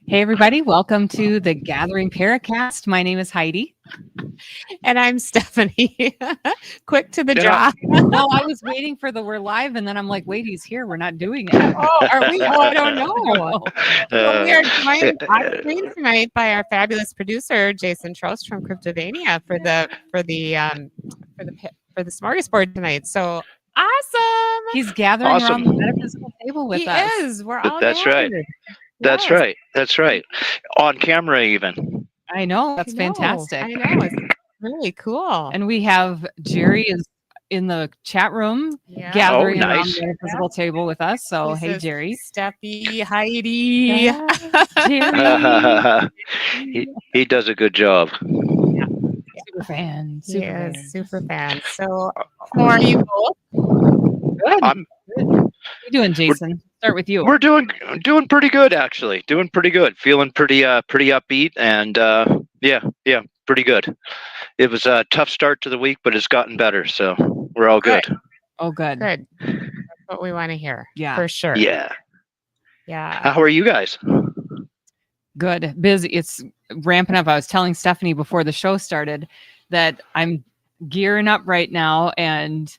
Hey, everybody. Welcome to the Gathering Paracast. My name is Heidi. And I'm Stephanie. Quick to the Yeah. draw. No, I was waiting for the we're live, and then I'm like, wait, he's here. We're not doing it. Oh, are we? Oh, I don't know. Well, we are joined on Uh, screen tonight by our fabulous producer, Jason Trost from Cryptovania for the Smorgasbord tonight. So awesome. He's gathering around the Awesome. metaphysical table with He us. is. We're all That's right. gathered. That's Yes. right. That's right. On camera, even. I know. That's I know. fantastic. I know. It's really cool. And we have Jerry is in the chat room Yeah. gathering Oh, around nice. the metaphysical table with us. So, He hey, says, Jerry. Steffi, Heidi. Jerry. he does a good job. Super fan. He Super is fan. super fan. So, how are you both? Good. I'm- Good. How you doing, Jason? Start with you. We're doing pretty good, actually. Doing pretty good. Feeling pretty upbeat, and yeah, pretty good. It was a tough start to the week, but it's gotten better, so we're all good. Oh, good. Good. That's what we want to hear. Yeah. For sure. Yeah. Yeah. How are you guys? Good. Busy. It's ramping up. I was telling Stephanie before the show started that I'm gearing up right now, and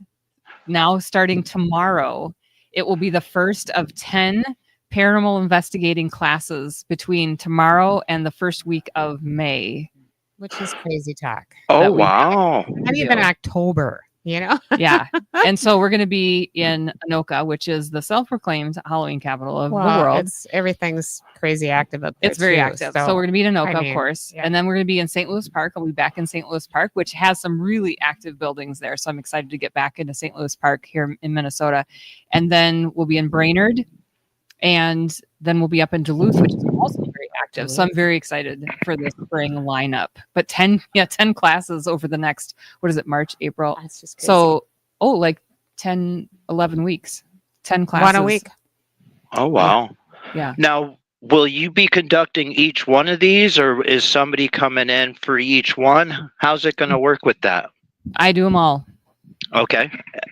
now starting tomorrow, it will be the first of 10 paranormal investigating classes between tomorrow and the first week of May. Which is crazy talk. Oh, That we- wow. Not even October, you know? Yeah. And so we're going to be in Anoka, which is the self-proclaimed Halloween capital of the world. Everything's crazy active up there. It's very too, active. So we're going to be in Anoka, I mean, of course. yeah. And then we're going to be in St. Louis Park. I'll be back in St. Louis Park, which has some really active buildings there. So I'm excited to get back into St. Louis Park here in Minnesota. And then we'll be in Brainerd. And then we'll be up in Duluth, which is also very active. So I'm very excited for the spring lineup. But 10 classes over the next, what is it, March, April? That's just crazy. So, like 10, 11 weeks, 10 classes. One a week. Oh, wow. Yeah. Now, will you be conducting each one of these, or is somebody coming in for each one? How's it going to work with that? I do them all. Okay.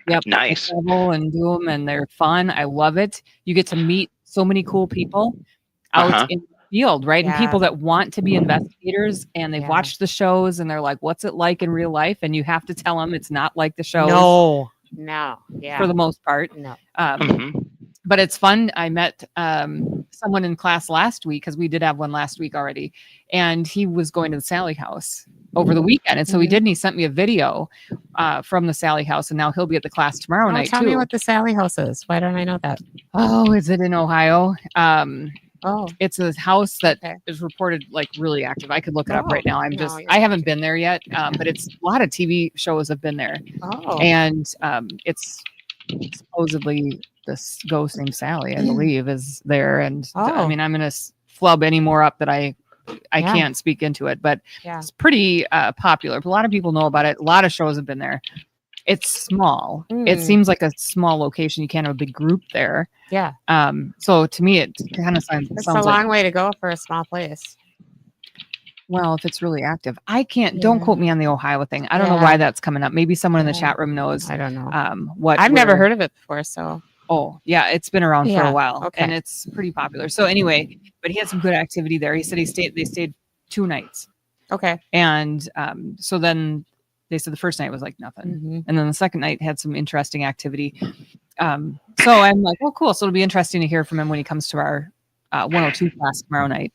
Yep. Nice. I travel and do them, and they're fun. I love it. You get to meet so many cool people out in the field, right? Yeah. And people that want to be investigators, and they've Yeah. watched the shows, and they're like, "What's it like in real life?" And you have to tell them it's not like the shows. No. Yeah. For the most part. No. Mhm. But it's fun. I met someone in class last week, because we did have one last week already, and he was going to the Sally House over the weekend, and so he did. And he sent me a video from the Sally House, and now he'll be at the class tomorrow night Tell too. me what the Sally House is. Why don't I know that? Oh, is it in Ohio? Oh. It's a house that Okay. is reported like really active. I could look it up Oh, right now. no, you're I haven't been there yet, but it's a lot of TV shows have been there, Oh. and it's supposedly this ghost named Sally, I believe, is there. And I Oh. mean, I'm gonna flub any more up that I Yeah. can't speak into it, but Yeah. it's pretty popular. A lot of people know about it. A lot of shows have been there. It's small. It Mm. seems like a small location. You can't have a big group there. Yeah. So to me, it kind of sounds It's a like, long way to go for a small place. well, if it's really active, don't Yeah. quote me on the Ohio thing. I don't know Yeah. why that's coming up. Maybe someone in the Yeah. chat room knows I don't know. what I've never where- heard of it before, so Oh, yeah, it's been around for Yeah, a while, okay. and it's pretty popular. So anyway, but he had some good activity there. He said they stayed 2 nights, okay. and so then they said the first night was like nothing, Mhm. and then the second night had some interesting activity. So I'm like, well, cool. So it'll be interesting to hear from him when he comes to our 102 class tomorrow night.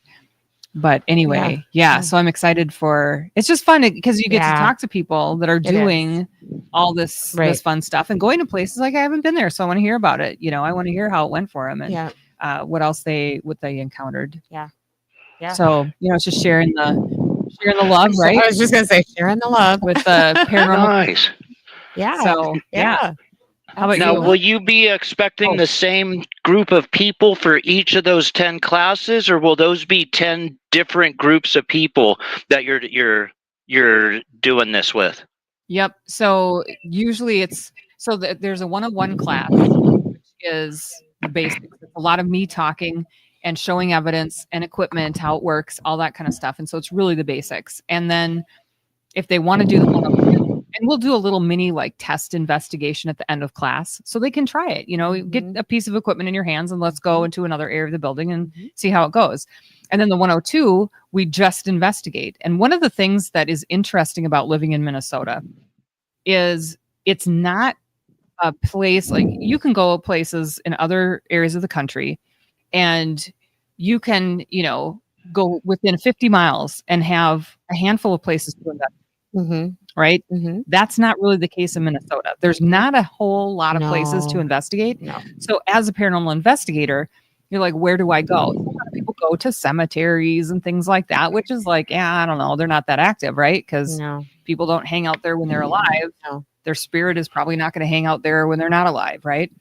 But anyway, yeah. So I'm excited for. It's just fun because you get to Yeah. talk to people that are It is. doing all this Right. this fun stuff and going to places like I haven't been there, so I want to hear about it. I want to hear how it went for him and Yeah. what they encountered. Yeah. So it's just sharing the love, right? I was just gonna say sharing the love With the paranormal. Nice. Yeah. So yeah. How about Now, you? will you be expecting the same group of people for each of those 10 classes, or will those be 10 different groups of people that you're doing this with? Yep. So usually there's a 101 class, which is the basics. It's a lot of me talking and showing evidence and equipment, how it works, all that kind of stuff. And so it's really the basics. And then if they want to do the 102, And we'll do a little mini like test investigation at the end of class so they can try it. Get a piece of equipment in your hands and let's go into another area of the building and see how it goes. And then the 102, we just investigate. And one of the things that is interesting about living in Minnesota is it's not a place like you can go places in other areas of the country and you can, go within 50 miles and have a handful of places to invest. Right? That's not really the case in Minnesota. There's not a whole lot of places to investigate. So as a paranormal investigator, you're like, where do I go? A lot of people go to cemeteries and things like that, which is like, I don't know. They're not that active, right? Because people don't hang out there when they're alive. Their spirit is probably not going to hang out there when they're not alive, right?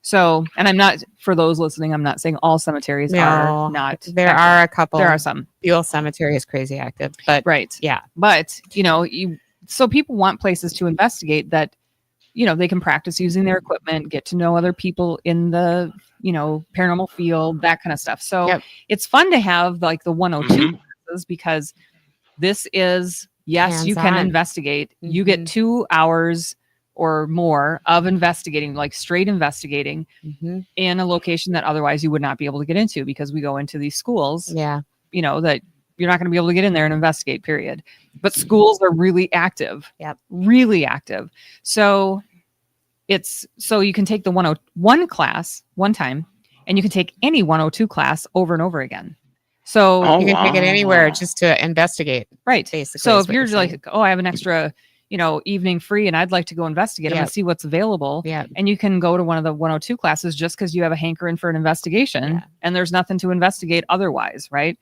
So, and I'm not, for those listening, I'm not saying all cemeteries are not. There active. are a couple. There are some. Buell Cemetery is crazy active, but yeah. But, so people want places to investigate that, they can practice using their equipment, get to know other people in the, paranormal field, that kind of stuff. So it's fun to have like the 102 classes because this is, yes, you can investigate. You get 2 hours or more of investigating, like straight investigating in a location that otherwise you would not be able to get into because we go into these schools. That you're not going to be able to get in there and investigate, period. But schools are really active. Really active. So you can take the 101 class one time and you can take any 102 class over and over again. So you can take it anywhere just to investigate. Right. Basically. So if you're like, I have an extra, evening free and I'd like to go investigate, I'm going to see what's available. And you can go to one of the 102 classes just because you have a hankering for an investigation and there's nothing to investigate otherwise. Right.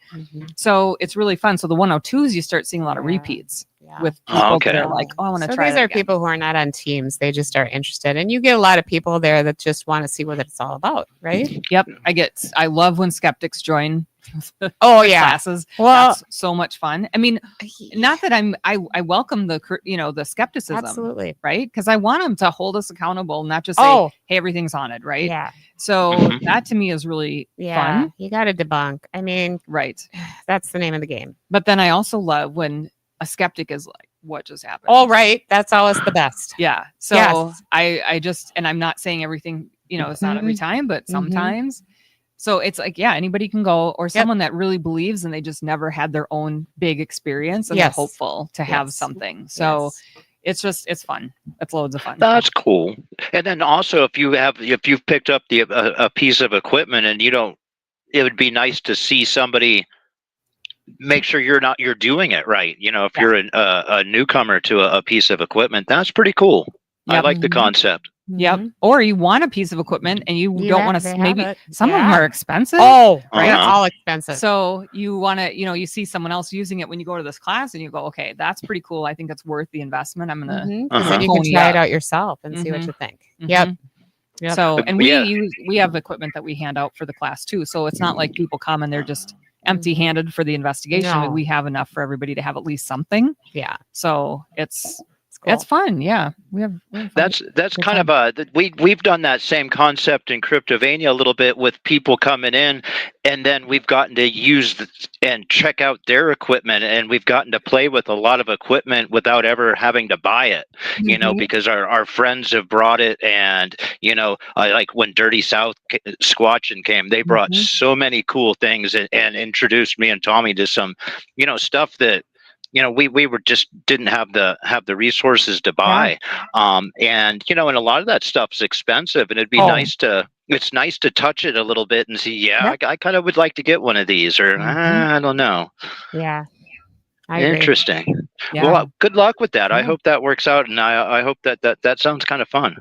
So it's really fun. So the 102s, you start seeing a lot of repeats with people that are like, I want to try. These are people who are not on teams. They just are interested. And you get a lot of people there that just want to see what it's all about. Right. Yep. I love when skeptics join. Classes. Well, that's so much fun. I mean, not that I welcome the skepticism. Absolutely. Right. Because I want them to hold us accountable, not just say, hey, everything's haunted. Right. Yeah. So that to me is really fun. You got to debunk. I mean, that's the name of the game. But then I also love when a skeptic is like, what just happened? Oh, right. That's always the best. Yeah. So I just, and I'm not saying everything, it's not every time, but sometimes. So it's like, anybody can go, or someone that really believes and they just never had their own big experience and they're hopeful to have something. So it's fun. It's loads of fun. That's cool. And then also if you've picked up a piece of equipment and it would be nice to see somebody make sure you're doing it right. If you're a newcomer to a piece of equipment, that's pretty cool. I like the concept. Yep. Or you want a piece of equipment and you don't want to, maybe some of them are expensive. Oh, right. All expensive. So you want to, you see someone else using it when you go to this class and you go, okay, that's pretty cool. I think it's worth the investment. I'm going to, then you can try it out yourself and see what you think. Yep. So, and we have equipment that we hand out for the class too. So it's not like people come and they're just empty handed for the investigation. No. We have enough for everybody to have at least something. Yeah. So it's fun. Yeah. We have that's kind of we've done that same concept in Cryptovania a little bit with people coming in, and then we've gotten to use and check out their equipment, and we've gotten to play with a lot of equipment without ever having to buy it, because our friends have brought it, and like when Dirty South Squatchin came, they brought so many cool things and introduced me and Tommy to some stuff that we were just didn't have the resources to buy. And a lot of that stuff's expensive, and it'd be nice to touch it a little bit and see, I kind of would like to get one of these, or I don't know. Yeah. Interesting. Well, good luck with that. I hope that works out. And I hope that sounds kind of fun.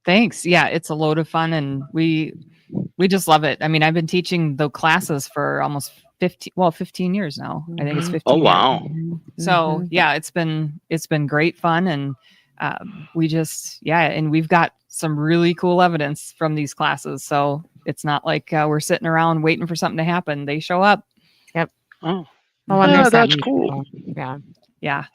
Thanks. Yeah. It's a load of fun and we just love it. I mean, I've been teaching the classes for almost 15 years now. I think it's 15. Oh, wow. Years. So it's been great fun. And we just, and we've got some really cool evidence from these classes. So it's not like we're sitting around waiting for something to happen. They show up. Yep. Oh, that's cool. Yeah. Yeah.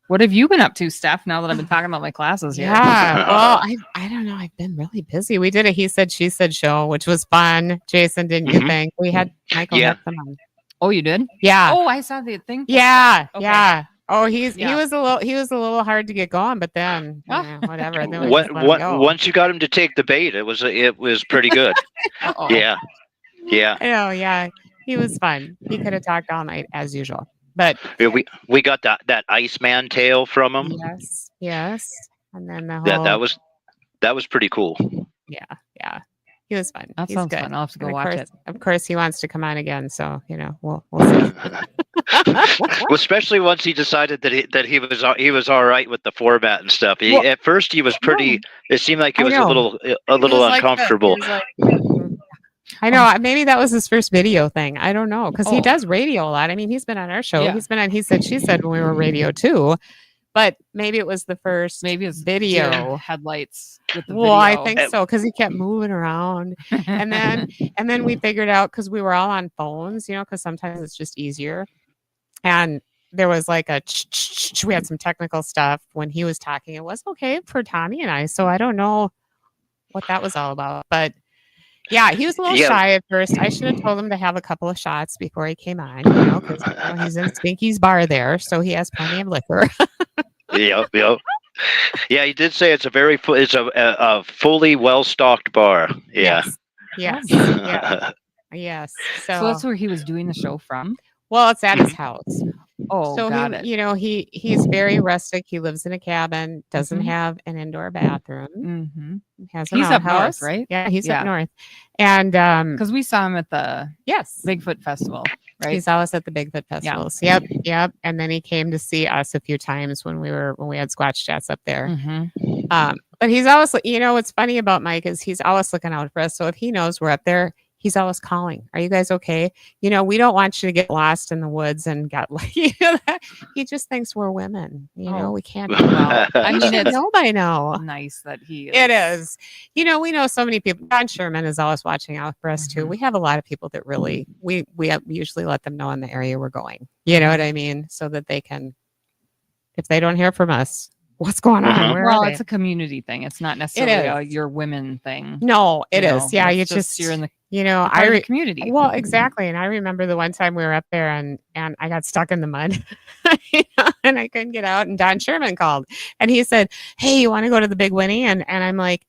What have you been up to, Steph, now that I've been talking about my classes here? Yeah. Well, I don't know. I've been really busy. We did a He Said, She Said show, which was fun. Jason, didn't you think? We had Michael. Oh, you did? Yeah. Oh, I saw the thing. Yeah. Okay. Yeah. Oh, he Yeah. was a little hard to get going, but then whatever. Then we What, just let him go. once you got him to take the bait, it was pretty good. Uh-oh. Yeah. Yeah. I know, yeah. He was fun. He could have talked all night as usual. But Yeah, we got that Iceman tail from him. yes. And then the That whole that was pretty cool. yeah. He was fun. That He's sounds good. fun. I'll have to go And watch it. Of course, he wants to come on again. So we'll see. Well, especially once he decided that he was all right with the format and stuff. At first he was pretty. It seemed like he I was know. a little He was uncomfortable. I know. Maybe that was his first video thing. I don't know because he Oh. does radio a lot. I mean, he's been on our show. Yeah. He's been on He Said She Said when we were radio too. But maybe it was the first Maybe it's video deer headlights with the Well, I video. think so because he kept moving around, and then we figured out because we were all on phones, because sometimes it's just easier. And there was like we had some technical stuff when he was talking. It was okay for Tommy and I, so I don't know what that was all about, but yeah, he was a little shy at first. I should have told him to have a couple of shots before he came on, because he's in Stinky's bar there, so he has plenty of liquor. Yep. Yeah, he did say it's a fully well-stocked bar. Yeah. Yes. Yes. So that's where he was doing the show from. Well, it's at his house. Oh, So got it. he's very rustic. He lives in a cabin, doesn't have an indoor bathroom. Mm-hmm. Has an He's up outhouse. north, right? Yeah, he's Yeah. up north. And Because we saw him at the Bigfoot Festival, right? he's always at the Bigfoot festivals. Yep. And then he came to see us a few times when we had Squatch Chats up there. Mm-hmm. But he's always, what's funny about Mike is he's always looking out for us. So if he knows we're up there, he's always calling. Are you guys okay? We don't want you to get lost in the woods and get he just thinks we're women. We can't. Well, I mean, it's know by now. nice that he is. It is. We know so many people. John Sherman is always watching out for us too. We have a lot of people that really we usually let them know in the area we're going. You know what I mean? So that they can, if they don't hear from us, what's going on? Where Well, are it's they? a community thing. It's not necessarily a your women thing. No, it is. Yeah, you just you're in the the community. Well, exactly. And I remember the one time we were up there and I got stuck in the mud and I couldn't get out. And Don Sherman called and he said, "Hey, you want to go to the Big Winnie?" And I'm like,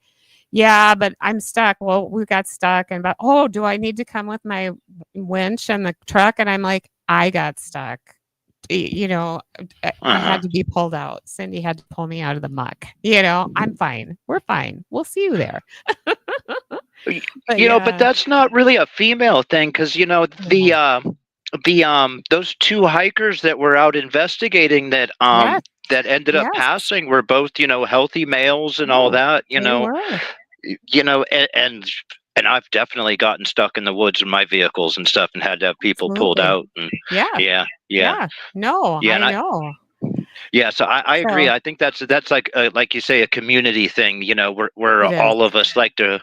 "Yeah, but I'm stuck." Well, we got stuck do I need to come with my winch and the truck? And I'm like, I got stuck. I had to be pulled out. Cindy had to pull me out of the muck. I'm fine. We're fine. We'll see you there. But that's not really a female thing because those two hikers that were out investigating that ended up passing were both healthy males and all that. And I've definitely gotten stuck in the woods in my vehicles and stuff and had to have people pulled out. And I know. Yeah, so I agree. I think that's like you say, a community thing. Where all of us like to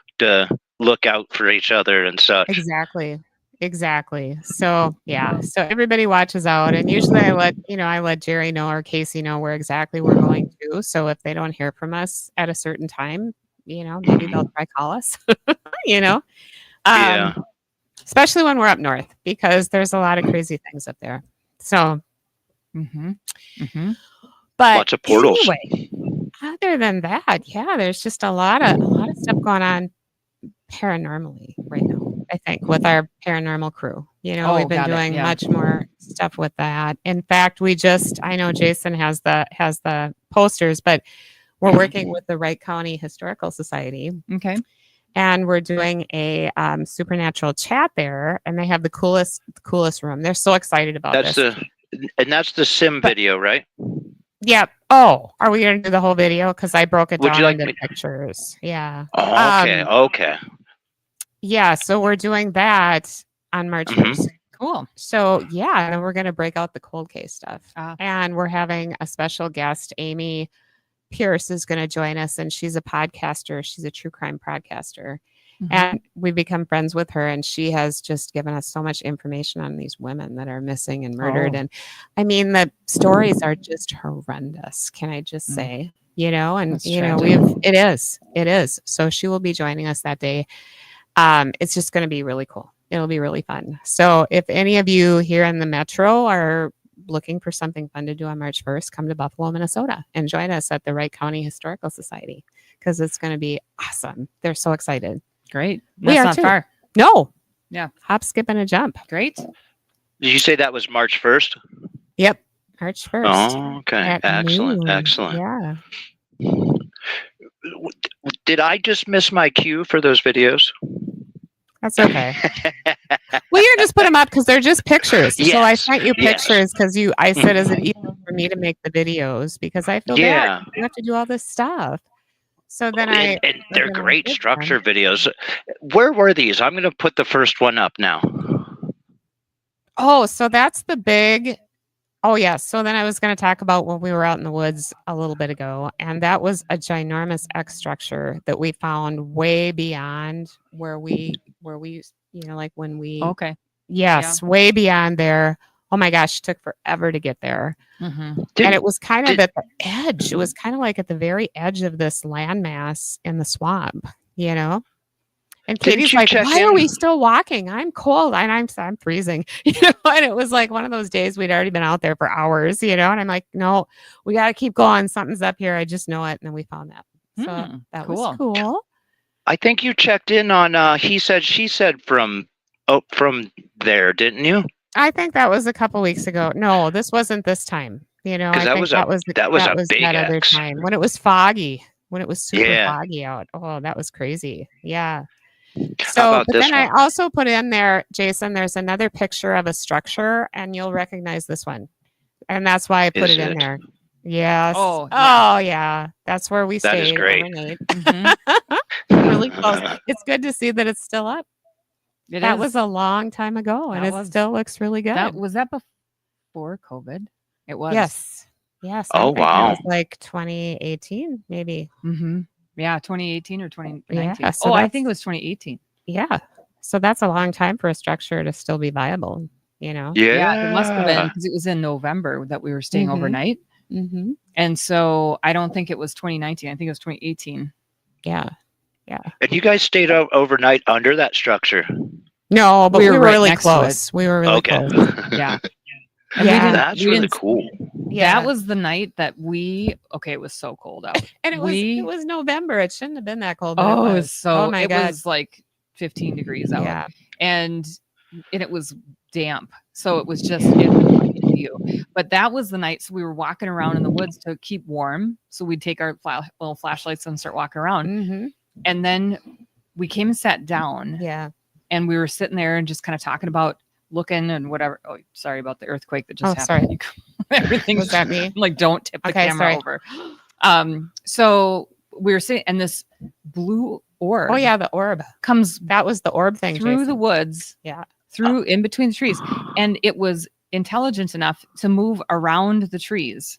look out for each other and such. Exactly. So so everybody watches out, and usually I let Jerry know or Casey know where exactly we're going to. So if they don't hear from us at a certain time, maybe they'll try call us. Especially when we're up north because there's a lot of crazy things up there. So. But lots of portals. Anyway, other than that, there's just a lot of stuff going on paranormally right now. I think with our paranormal crew, we've been doing much more stuff with that. In fact, I know Jason has the posters, but we're working with the Wright County Historical Society. Okay. And we're doing a supernatural chat there, and they have the coolest room. They're so excited about this. That's the sim video, right? Yep. Oh, are we going to do the whole video? Because I broke it Would down you like into pictures. Yeah. Oh, okay. Yeah. So we're doing that on March 1st. Cool. So then we're going to break out the cold case stuff. And we're having a special guest, Amy Pierce is going to join us, and she's a podcaster. She's a true crime podcaster. And we've become friends with her, and she has just given us so much information on these women that are missing and murdered. And I mean, the stories are just horrendous. Can I just say, it is. So she will be joining us that day. It's just going to be really cool. It'll be really fun. So if any of you here in the metro are looking for something fun to do on March 1st, come to Buffalo, Minnesota, and join us at the Wright County Historical Society because it's going to be awesome. They're so excited. Great. We That's are not too. far. No. Yeah. Hop, skip, and a jump. Great. Did you say that was March 1st? Yep. March 1st. Oh, okay. At Excellent. noon. Excellent. Yeah. Did I just miss my cue for those videos? That's okay. Well, you just put them up because they're just pictures. So I Yes, sent you yes. pictures because I said, is it easy for me to make the videos? Because I feel bad. You have to do all this stuff. So then and they're great structure videos. Where were these? I'm going to put the first one up now. Oh, so that's the big. Oh, yes. So then I was going to talk about when we were out in the woods a little bit ago. And that was a ginormous X structure that we found way beyond where we, like when we. Okay. Yes, yeah. Way beyond there. Oh my gosh, it took forever to get there. Mm-hmm. And it was kind of at the edge. It was kind of like at the very edge of this landmass in the swamp, And Katie's like, why are we still walking? I'm cold and I'm freezing, And it was like one of those days we'd already been out there for hours, And I'm like, no, we got to keep going. Something's up here. I just know it. And then we found that. So that was cool. I think you checked in on he said, she said from there, didn't you? I think that was a couple weeks ago. No, this wasn't this time. I think that was big that other X. time when it was foggy, when it was super foggy out. Oh, that was crazy. Yeah. So, but then I also put in there, Jason, there's another picture of a structure and you'll recognize this one. And that's why I put it in there. Yes. Oh, yeah. That's where we stayed. That is great. Mm-hmm. Really close. It's good to see that it's still up. That was a long time ago, and it still looks really good. Was that before COVID? It was. Yes. Yes. Oh, wow. It was like 2018, maybe. Mm-hmm. Yeah, 2018 or 2019. Yeah, so I think it was 2018. Yeah. So that's a long time for a structure to still be viable, Yeah. It must have been because it was in November that we were staying overnight. Mm-hmm. And so I don't think it was 2019. I think it was 2018. Yeah. Yeah. And you guys stayed overnight under that structure? No, but we were really close. We were really close. Yeah. That's really cool. Yeah. That was the night that it was so cold out. And it was November. It shouldn't have been that cold. Oh, it was my God. It was like 15 degrees out. Yeah. And it was damp. So it was just you. But that was the night. So we were walking around in the woods to keep warm. So we'd take our little flashlights and start walking around. Mm-hmm. And then we came and sat down. Yeah. And we were sitting there and just kind of talking about looking and whatever. Oh, sorry about the earthquake that just happened. Sorry. Everything's that me? Like, don't tip the camera over. So we were sitting, and this blue orb. Oh yeah, the orb comes. That was the orb thing through Jason. The woods. Yeah. Through in between the trees, and it was intelligent enough to move around the trees.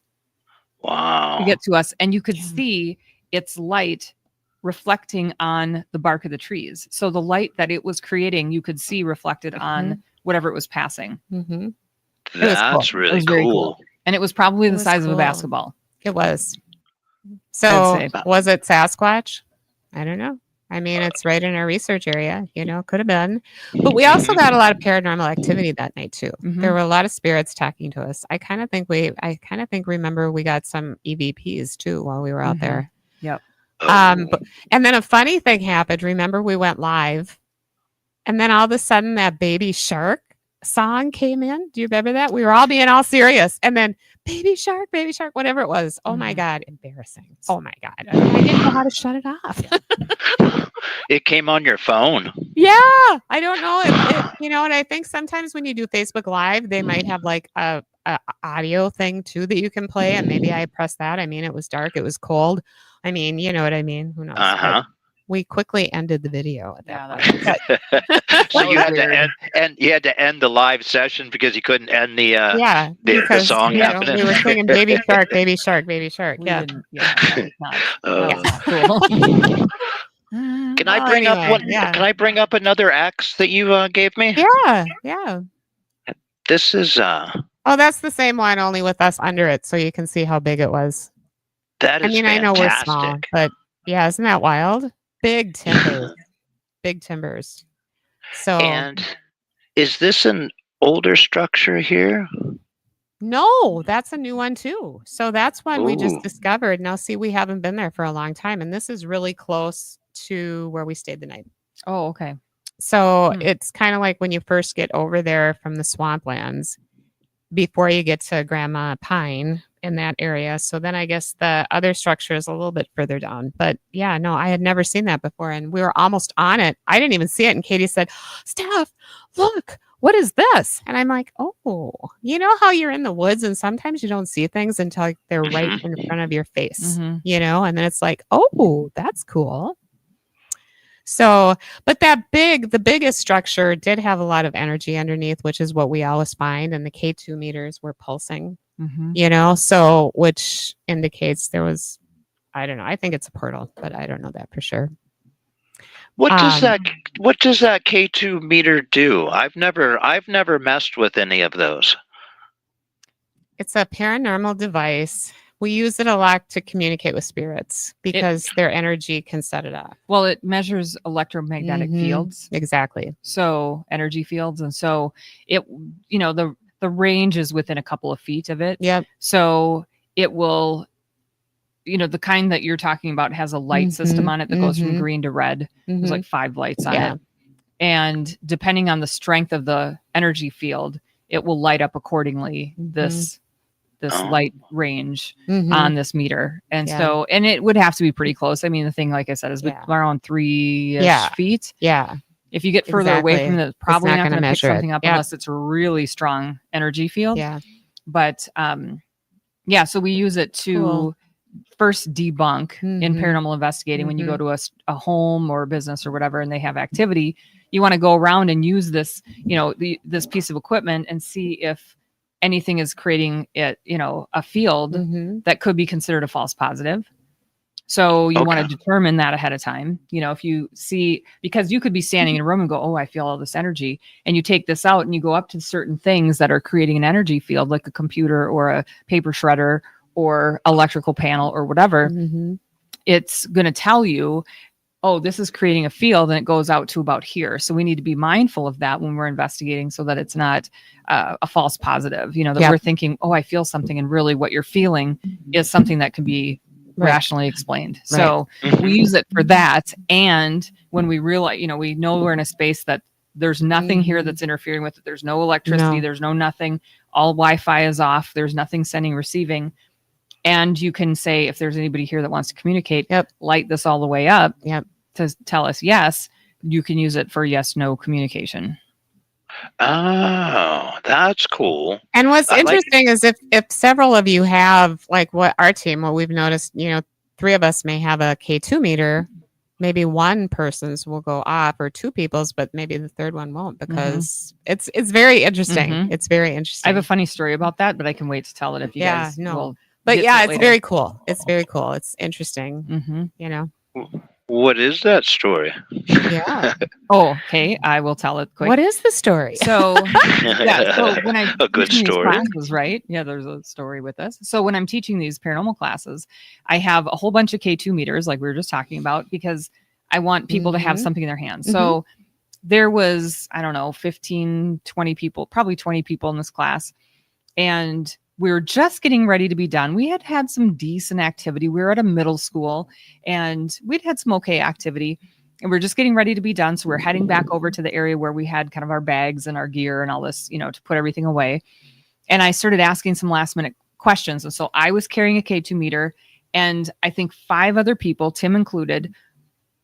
Wow. To get to us, and you could see its light reflecting on the bark of the trees. So the light that it was creating, you could see reflected on whatever it was passing. Mm-hmm. That's really cool. And it was probably the size of a basketball. It was. So was it Sasquatch? I don't know. I mean, it's right in our research area, could have been. But we also got a lot of paranormal activity that night too. Mm-hmm. There were a lot of spirits talking to us. I kind of think remember we got some EVPs too while we were out there. Yep. And then a funny thing happened. Remember, we went live, and then all of a sudden that Baby Shark song came in. Do you remember that? We were all being all serious, and then Baby Shark, whatever it was. Oh my God, embarrassing. Oh my God, I didn't know how to shut it off. It came on your phone. Yeah, I don't know. And I think sometimes when you do Facebook Live, they might have like a audio thing too that you can play, and maybe I pressed that. I mean, it was dark, it was cold. I mean, you know what I mean? Who knows? We quickly ended the video at that point. So you had to end the live session because you couldn't end the song happening. We were singing Baby Shark, Baby Shark, Baby Shark. Yeah. Cool. Can I bring up one? Can I bring up another X that you gave me? Yeah. This is Oh, that's the same one, only with us under it, so you can see how big it was. That is fantastic. I know we're small, but yeah, isn't that wild? Big timbers. Big timbers. So, and is this an older structure here? No, that's a new one too. So that's one we just Ooh. discovered. Now, see, we haven't been there for a long time, and this is really close to where we stayed the night. Oh, okay. So it's kind of like when you first get over there from the swamplands before you get to Grandma Pine in that area. So then I guess the other structure is a little bit further down. But yeah, no, I had never seen that before. And we were almost on it. I didn't even see it. And Katie said, Steph, look, what is this? And I'm like, oh, you know how you're in the woods and sometimes you don't see things until they're right in front of your face, you know? And then it's like, oh, that's cool. So, but the biggest structure did have a lot of energy underneath, which is what we always find. And the K2 meters were pulsing, you know, so which indicates there was, I don't know, I think it's a portal, but I don't know that for sure. What does that K2 meter do? I've never messed with any of those. It's a paranormal device. We use it a lot to communicate with spirits because their energy can set it off. Well, it measures electromagnetic fields. Exactly. So energy fields. And so it, you know, the range is within a couple of feet of it. Yep. So it will, you know, the kind that you're talking about has a light system on it that goes from green to red. There's like 5 lights on it. And depending on the strength of the energy field, it will light up accordingly this light range on this meter. And so, and it would have to be pretty close. I mean, the thing, like I said, is around 3-ish feet. Yeah. If you get further away from it, it's probably not going to pick something up Yep. unless it's a really strong energy field. Yeah. But yeah, so we use it to first debunk in paranormal investigating. When you go to a home or a business or whatever, and they have activity, you want to go around and use this, you know, this piece of equipment and see if anything is creating it, you know, a field that could be considered a false positive. So you want to determine that ahead of time. You know, if you see, because you could be standing in a room and go, oh, I feel all this energy. And you take this out and you go up to certain things that are creating an energy field, like a computer or a paper shredder or electrical panel or whatever. It's going to tell you, oh, this is creating a field and it goes out to about here. So we need to be mindful of that when we're investigating so that it's not a false positive, you know, that we're thinking, oh, I feel something. And really what you're feeling is something that can be rationally explained. So we use it for that. And when we realize, you know, we know we're in a space that there's nothing here that's interfering with it. There's no electricity. There's no nothing. All Wi-Fi is off. There's nothing sending, receiving. And you can say, if there's anybody here that wants to communicate, light this all the way up to tell us yes. You can use it for yes, no communication. Oh, that's cool. And what's interesting is if several of you have, like what our team, what we've noticed, you know, 3 of us may have a K2 meter. Maybe one person's will go off or 2 people's, but maybe the third one won't because it's very interesting. It's very interesting. I have a funny story about that, but I can wait to tell it if you guys will. But yeah, it's very cool. It's very cool. It's interesting. You know. What is that story? Yeah. Oh, okay. I will tell it quick. What is the story? So, so when I a good story, classes, right? Yeah, there's a story with this. So when I'm teaching these paranormal classes, I have a whole bunch of K2 meters, like we were just talking about, because I want people to have something in their hands. So there was, I don't know, 15, 20 people, probably 20 people in this class, and we were just getting ready to be done. We had some decent activity. We were at a middle school and we'd had some okay activity and we're just getting ready to be done. So we're heading back over to the area where we had kind of our bags and our gear and all this, you know, to put everything away. And I started asking some last minute questions. And so I was carrying a K2 meter and I think 5 other people, Tim included,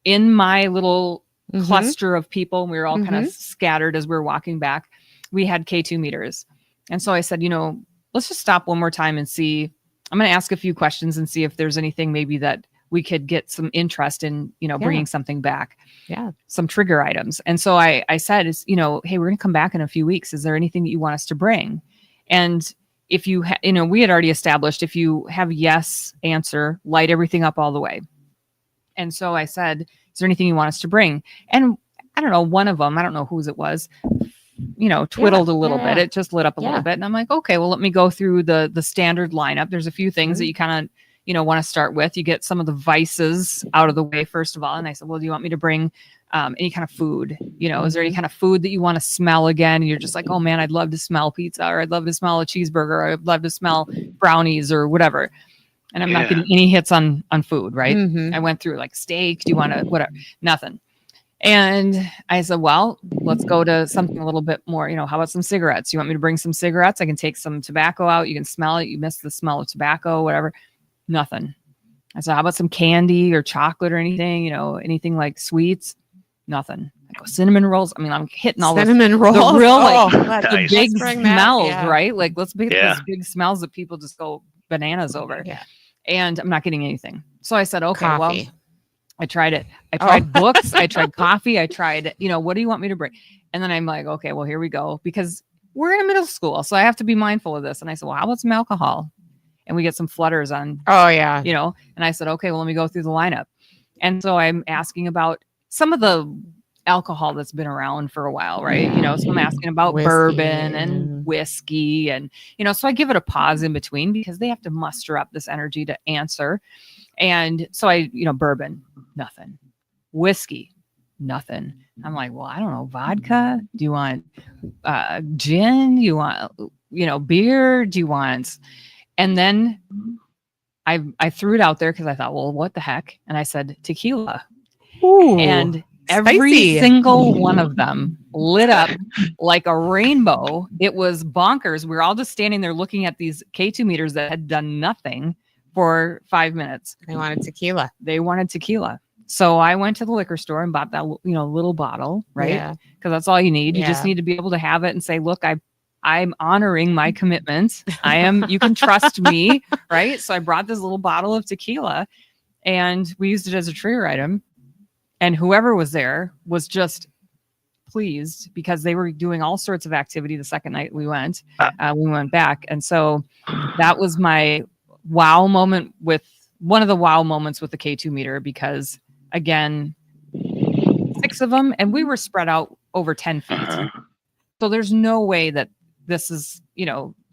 in my little cluster of people. And we were all kind of scattered as we were walking back. We had K2 meters. And so I said, you know, let's just stop one more time and see. I'm going to ask a few questions and see if there's anything maybe that we could get some interest in, you know, bringing something back. Yeah. Some trigger items. And so I said, you know, hey, we're going to come back in a few weeks. Is there anything that you want us to bring? And if you, you know, we had already established, if you have yes answer, light everything up all the way. And so I said, is there anything you want us to bring? And I don't know, one of them, I don't know whose it was, you know, twiddled a little bit. It just lit up a little bit. And I'm like, okay, well, let me go through the standard lineup. There's a few things that you kind of, want to start with. You get some of the vices out of the way first of all. And I said, well, do you want me to bring any kind of food? Is there any kind of food that you want to smell again? And you're just like, oh man, I'd love to smell pizza, or I'd love to smell a cheeseburger, or I'd love to smell brownies or whatever. And I'm not getting any hits on food, right? I went through like steak. Do you want to, whatever, nothing. And I said, well, let's go to something a little bit more, how about some cigarettes? You want me to bring some cigarettes? I can take some tobacco out. You can smell it. You miss the smell of tobacco, whatever. Nothing. I said, how about some candy or chocolate or anything, anything like sweets? Nothing. I go, cinnamon rolls. I mean, I'm hitting all cinnamon rolls. The real, the big smells, right? Like, let's get those big smells that people just go bananas over. Yeah. And I'm not getting anything. So I said, okay, coffee. well, I tried it. I tried books. I tried coffee. I tried, what do you want me to bring? And then I'm like, okay, well, here we go. Because we're in a middle school. So I have to be mindful of this. And I said, well, how about some alcohol? And we get some flutters on, and I said, okay, well, let me go through the lineup. And so I'm asking about some of the alcohol that's been around for a while, right? So I'm asking about whiskey, bourbon and whiskey. And, so I give it a pause in between because they have to muster up this energy to answer. And so I, bourbon, nothing. Whiskey, nothing. I'm like, well, I don't know, vodka? Do you want gin? Do you want, beer? Do you want... And then I threw it out there because I thought, well, what the heck? And I said, tequila. Ooh, and every single one of them lit up like a rainbow. It was bonkers. We were all just standing there looking at these K2 meters that had done nothing for 5 minutes. They wanted tequila. So I went to the liquor store and bought that, little bottle, right? Yeah. Because that's all you need. You just need to be able to have it and say, look, I'm honoring my commitments. You can trust me, right? So I brought this little bottle of tequila and we used it as a trigger item. And whoever was there was just pleased because they were doing all sorts of activity the second night we went back. And so that was my wow moment one of the wow moments with the K2 meter, because again, 6 of them, and we were spread out over 10 feet. So there's no way that this is,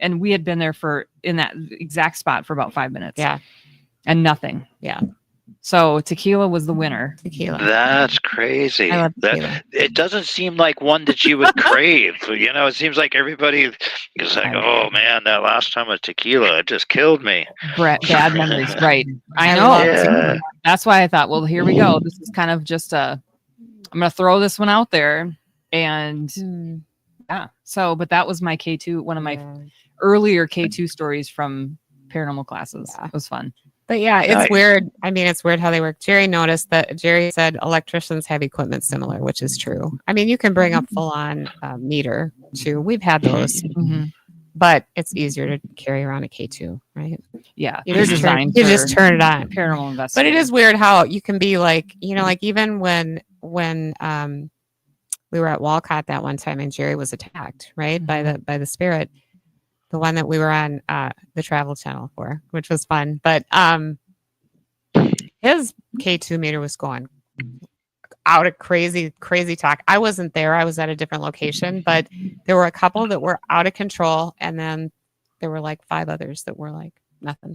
and we had been there in that exact spot for about 5 minutes. Yeah. And nothing. Yeah. So tequila was the winner. Tequila. That's crazy. I love tequila. It doesn't seem like one that you would crave. It seems like everybody is like, oh man, that last time with tequila, it just killed me. Bad memories. Right. I know. Yeah. That's why I thought, well, here we go. This is kind of just I'm going to throw this one out there. And yeah. So, but that was my K2, one of my earlier K2 stories from paranormal classes. Yeah. It was fun. But yeah, it's weird. I mean, it's weird how they work. Jerry said electricians have equipment similar, which is true. I mean, you can bring a full on meter too. We've had those, but it's easier to carry around a K2, right? Yeah. You just turn it on. Paranormal investigation. But it is weird how you can be like, like even when we were at Walcott that one time and Jerry was attacked, right? By the spirit. The one that we were on the Travel Channel for, which was fun. But his K2 meter was going out of crazy talk. I wasn't there. I was at a different location, but there were a couple that were out of control. And then there were like 5 others that were like nothing.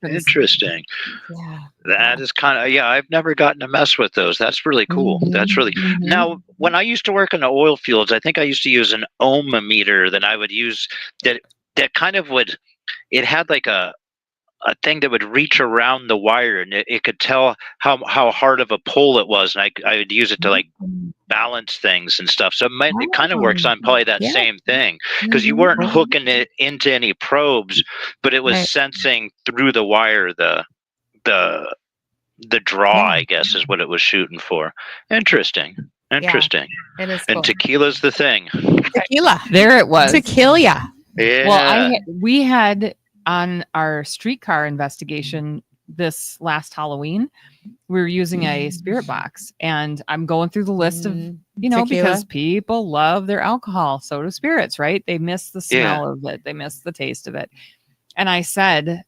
Interesting. Yeah. That is kind of, I've never gotten to mess with those. That's really cool. That's really, now, when I used to work in the oil fields, I think I used to use an ohmmeter that I would use that kind of it had like a thing that would reach around the wire and it could tell how hard of a pull it was. And I would use it to like balance things and stuff. So it kind of works on probably that same thing, because you weren't hooking it into any probes, but it was sensing through the wire, the draw, I guess, is what it was shooting for. Interesting. It is cool. And tequila's the thing. Tequila. There it was. Tequila. Yeah. Well, we had on our streetcar investigation this last Halloween, we were using a spirit box, and I'm going through the list of, tequila. Because people love their alcohol. So do spirits, right? They miss the smell of it. They miss the taste of it. And I said,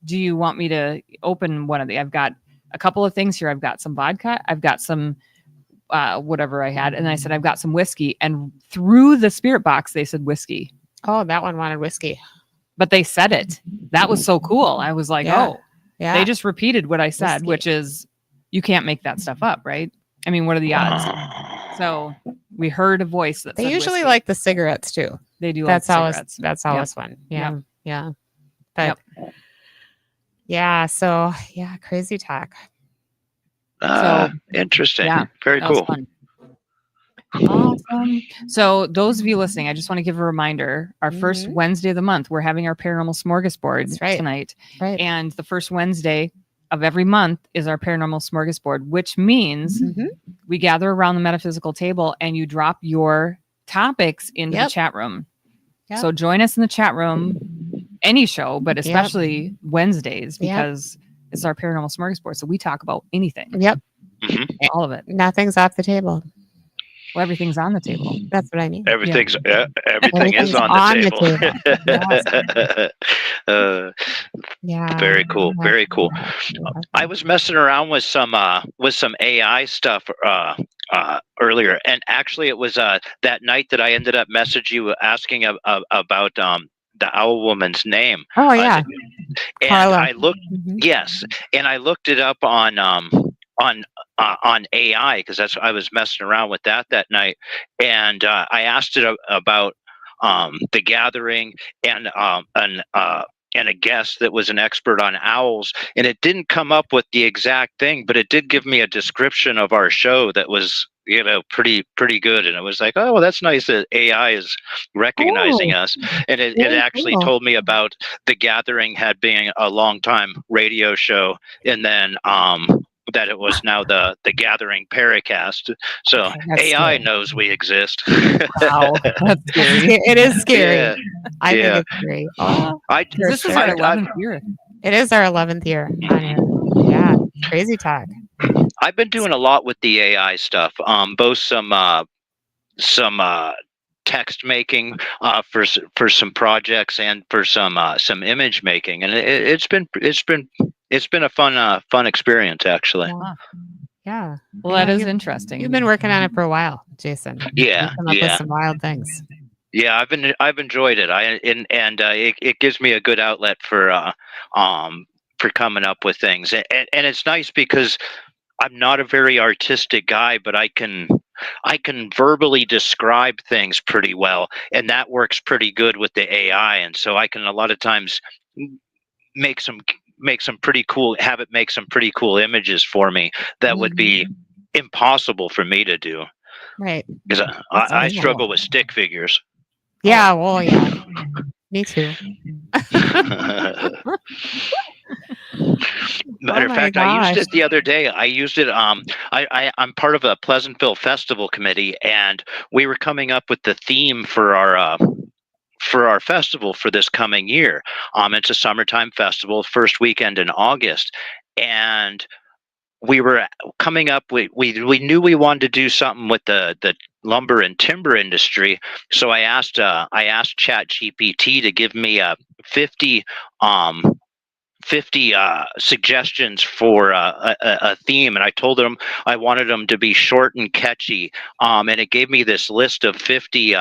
do you want me to open one of the, I've got a couple of things here. I've got some vodka. I've got some, whatever I had. And I said, I've got some whiskey. And through the spirit box, they said whiskey. Oh, that one wanted whiskey. but they said it. That was so cool. I was like, Yeah. oh, Yeah. they just repeated what I said, Whiskey. which is you can't make that stuff up, right? I mean, what are the odds? So we heard a voice that They said usually whiskey. like the cigarettes too. They do That's like always cigarettes. that's always fun. Yeah. Yep. Yeah. But yeah, so yeah, crazy talk. So interesting. yeah, Very that was cool. fun. Awesome. So those of you listening, I just want to give a reminder, our first Wednesday of the month, we're having our Paranormal Smorgasbord tonight. Right. And the first Wednesday of every month is our Paranormal Smorgasbord, which means we gather around the metaphysical table and you drop your topics into the chat room. Yep. So join us in the chat room, any show, but especially Wednesdays, because it's our Paranormal Smorgasbord. So we talk about anything. Yep. All of it. Nothing's off the table. Well, everything's on the table. That's what I mean. Everything is on the table. Yeah. Very cool. Very cool. I was messing around with some AI stuff earlier, and actually it was that night that I ended up messaging you asking about the owl woman's name. Oh yeah. And Carla. I looked and I looked it up on AI, because that's I was messing around with that night, and I asked it about the gathering and a guest that was an expert on owls, and it didn't come up with the exact thing, but it did give me a description of our show that was pretty good, and it was like, oh, well, that's nice that AI is recognizing us, and it actually told me about the gathering had been a long time radio show, and then that it was now the Gathering Paracast. So AI knows we exist. Wow, that's scary. It is scary. Yeah. I think it's scary. This is our 11th year. It is our 11th year on air. Yeah, crazy talk. I've been doing a lot with the AI stuff. Both some text making for some projects and for some image making, and it's been a fun experience, actually. Yeah. Well, that is interesting. You've been working on it for a while, Jason. Yeah. You've come up with some wild things. Yeah, I've enjoyed it. It gives me a good outlet for coming up with things, and it's nice because I'm not a very artistic guy, but I can verbally describe things pretty well, and that works pretty good with the AI. And so I can a lot of times make some pretty cool images for me that would be impossible for me to do. Right. Because I struggle with stick figures. Yeah. Well, yeah. Me too. Matter of fact, I used it the other day. I used it. I'm part of a Pleasantville Festival committee, and we were coming up with the theme for our festival for this coming year. It's a summertime festival, first weekend in August, and we were coming up. We knew we wanted to do something with the lumber and timber industry, so I asked ChatGPT to give me 50 suggestions for a theme, and I told them I wanted them to be short and catchy, and it gave me this list of 50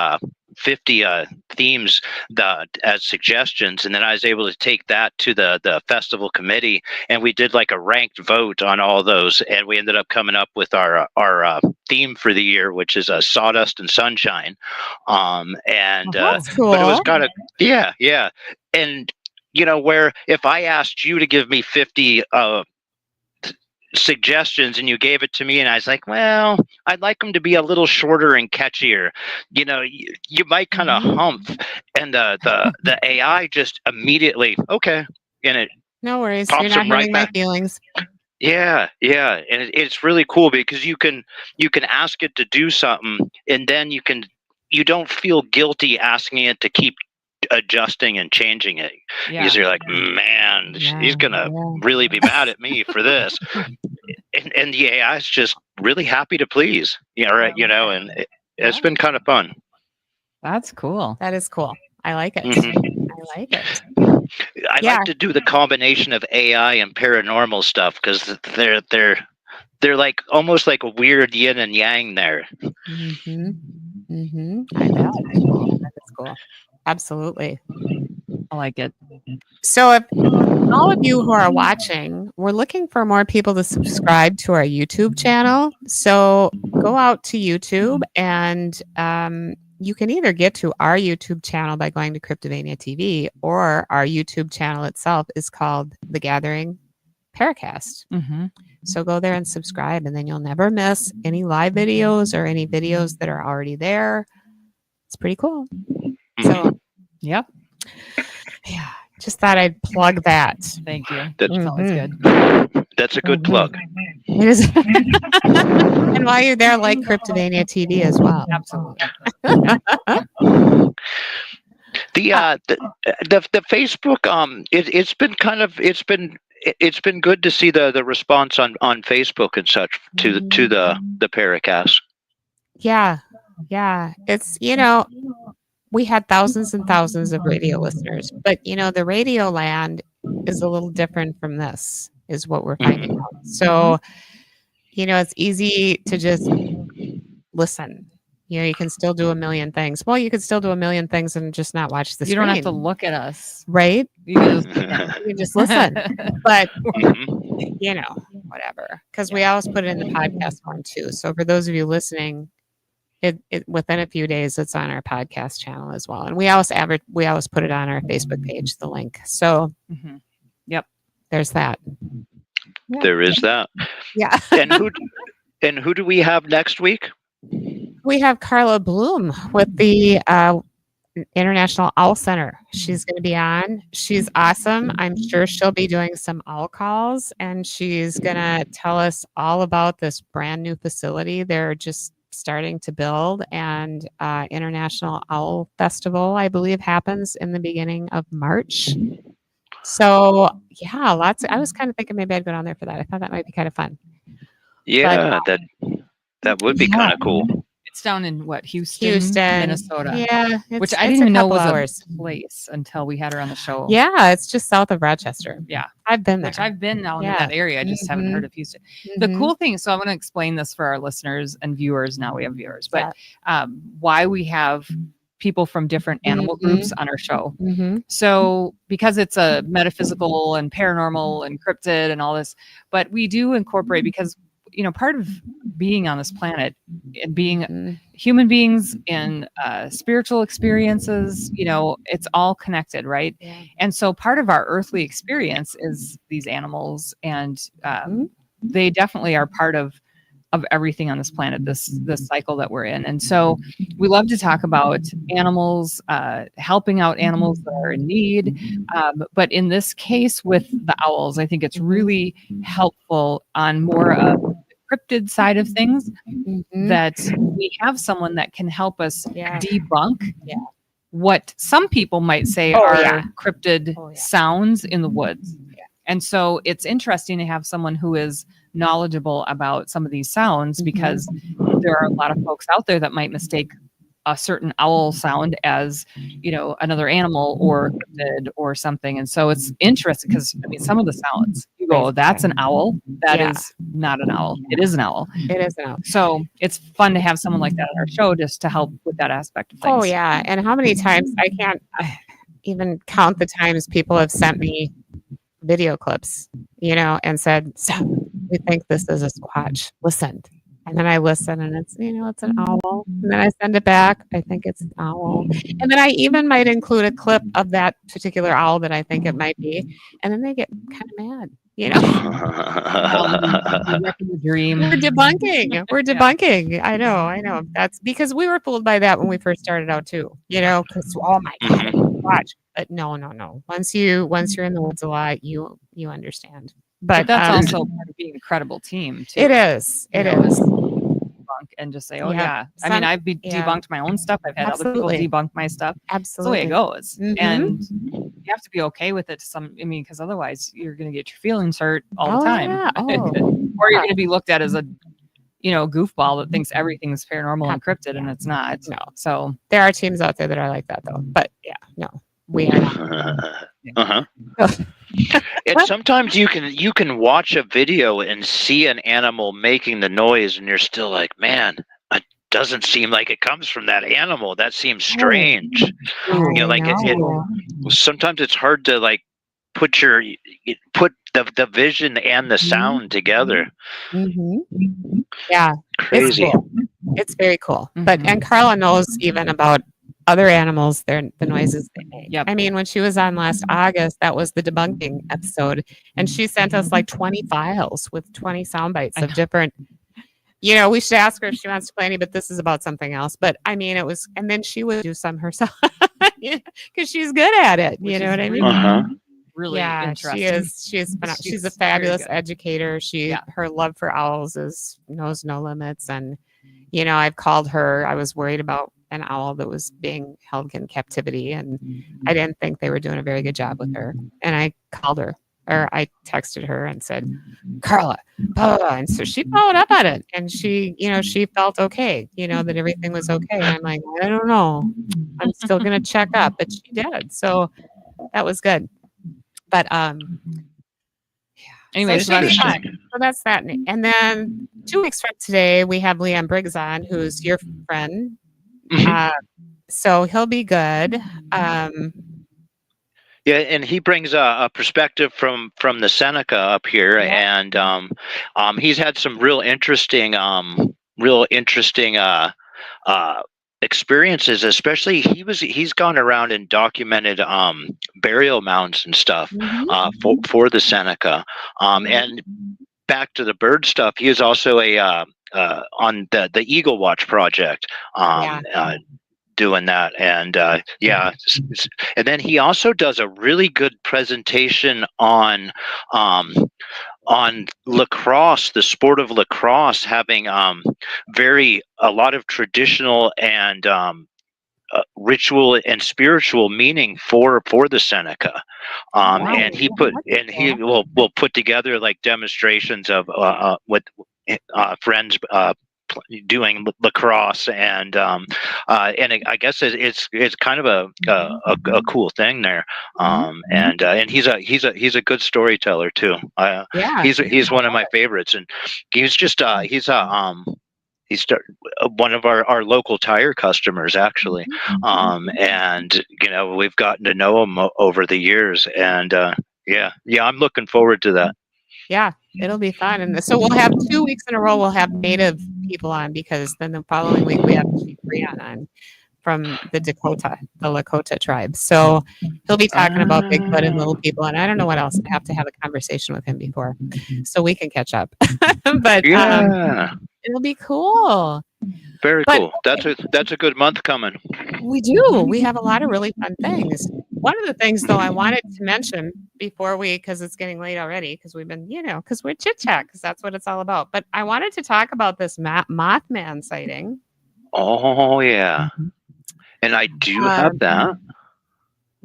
themes as suggestions, and then I was able to take that to the festival committee, and we did like a ranked vote on all those, and we ended up coming up with our theme for the year, which is sawdust and sunshine. That's cool. But it was kind of yeah, and where if I asked you to give me 50 suggestions and you gave it to me and I was like, well, I'd like them to be a little shorter and catchier, you might kind of humph, and the AI just immediately, okay, and it no worries, pops you're not them right hurting my back. feelings. Yeah, and it's really cool because you can ask it to do something, and then you don't feel guilty asking it to keep adjusting and changing it, because you're like, man, he's gonna really be mad at me for this, and the AI is just really happy to please, right? And it's been kind of fun. That's cool. That is cool. I like it. I like it. I like to do the combination of AI and paranormal stuff because they're like almost like a weird yin and yang there. I know. That's cool. Absolutely. I like it. So if all of you who are watching, we're looking for more people to subscribe to our YouTube channel. So go out to YouTube and you can either get to our YouTube channel by going to Cryptovania TV, or our YouTube channel itself is called The Gathering Paracast. Mm-hmm. So go there and subscribe, and then you'll never miss any live videos or any videos that are already there. It's pretty cool. So, yep. Yeah, just thought I'd plug that. Thank you. That's always good. That's a good plug. It is. And while you're there, like Cryptovania TV as well. Absolutely. The Facebook it's been good to see the response on Facebook and such to the Paracast. Yeah. It's we had thousands and thousands of radio listeners, but the radio land is a little different from this, is what we're finding out. So, it's easy to just listen. You can still do a million things. Well, you could still do a million things and just not watch the screen. You don't have to look at us. Right? You can just listen. But, whatever. Because we always put it in the podcast form too. So for those of you listening, it within a few days, it's on our podcast channel as well. And we always put it on our Facebook page, the link. So, yep, there's that. Yeah. There is that. Yeah. and who do we have next week? We have Carla Bloom with the International Owl Center. She's going to be on. She's awesome. I'm sure she'll be doing some owl calls, and she's going to tell us all about this brand new facility they're just starting to build. And International Owl Festival, I believe, happens in the beginning of March. So yeah, I was kind of thinking maybe I'd go down there for that. I thought that might be kind of fun. Yeah, that would be kind of cool. It's down in Houston, Minnesota. Yeah, which I didn't even know was a place until we had her on the show. Yeah, it's just south of Rochester. Yeah, I've been there. Which I've been now in that area. I just haven't heard of Houston. The cool thing, so I'm going to explain this for our listeners and viewers. Now we have viewers, but why we have people from different animal groups on our show. So because it's a metaphysical and paranormal and cryptid and all this, but we do incorporate, because part of being on this planet and being human beings in spiritual experiences, it's all connected, right? Yeah. And so part of our earthly experience is these animals, and they definitely are part of everything on this planet, this cycle that we're in. And so we love to talk about animals, helping out animals that are in need. But in this case with the owls, I think it's really helpful on more of the cryptid side of things, that we have someone that can help us debunk what some people might say are cryptid sounds in the woods. And so it's interesting to have someone who is knowledgeable about some of these sounds, because there are a lot of folks out there that might mistake a certain owl sound as, another animal or cryptid or something. And so it's interesting because, some of the sounds, you go, that's an owl. That is not an owl. It is an owl. It is an owl. So it's fun to have someone like that on our show just to help with that aspect of things. Oh, yeah. And how many times, I can't even count the times people have sent me video clips, and said, so we think this is a squatch. Listen. And then I listen, and it's, it's an owl. And then I send it back. I think it's an owl. And then I even might include a clip of that particular owl that I think it might be. And then they get kind of mad, the dream. We're debunking. I know. That's because we were fooled by that when we first started out too, because, oh my God, watch. But no. Once you're in the woods a lot, you understand. But that's also part of being a credible team too. It is. Debunk and just say, I've debunked my own stuff. I've had other people debunk my stuff. Absolutely. That's the way it goes. And you have to be okay with it because otherwise you're going to get your feelings hurt all the time. Yeah. Or you're going to be looked at as a goofball that thinks everything's paranormal and cryptid, and it's not. No. So there are teams out there that are like that though. But we are not. And sometimes you can watch a video and see an animal making the noise, and you're still like, man, doesn't seem like it comes from that animal. That seems strange. Sometimes it's hard to like put the vision and the sound together. Yeah, crazy. It's very cool. And Carla knows even about other animals, the noises they make. Yep. I mean, when she was on last August, that was the debunking episode, and she sent us like 20 files with 20 sound bites of different. We should ask her if she wants to play any, but this is about something else. But I mean, it was, and then she would do some herself because she's good at it. You know what I mean? Really interesting. She's a fabulous educator. Her love for owls knows no limits. And, I've called her. I was worried about an owl that was being held in captivity, and I didn't think they were doing a very good job with her. And I called her, or I texted her and said, Carla, blah, blah, blah. And so she followed up on it, and she felt okay, that everything was okay. And I'm like, I don't know. I'm still going to check up, but she did. So that was good. But anyway, so that's that. And then 2 weeks from today, we have Leanne Briggs on, who's your friend. So he'll be good. Yeah, and he brings a perspective from the Seneca up here, and he's had some real interesting experiences. Especially, he's gone around and documented burial mounds and stuff for the Seneca. And back to the bird stuff, he is also on the Eagle Watch project. Doing that, and and then he also does a really good presentation on lacrosse, the sport of lacrosse, having a lot of traditional and ritual and spiritual meaning for the Seneca. And he will put together like demonstrations of with friends doing lacrosse, and I guess it's kind of a cool thing there. And he's a good storyteller too. He's one of my favorites, and he's just he's one of our local tire customers, actually. And we've gotten to know him over the years, and I'm looking forward to that. Yeah, it'll be fun. And so we'll have 2 weeks in a row, we'll have native people on, because then the following week we have Chief Rion on from the Lakota tribe. So he'll be talking about Bigfoot and little people, and I don't know what else. I have to have a conversation with him before so we can catch up. But it'll be cool. Very cool. That's a good month coming. We do. We have a lot of really fun things. One of the things, though, I wanted to mention before because it's getting late already, because we've been, because we're chit-chat, because that's what it's all about. But I wanted to talk about this Mothman sighting. Oh, yeah. And I do have that.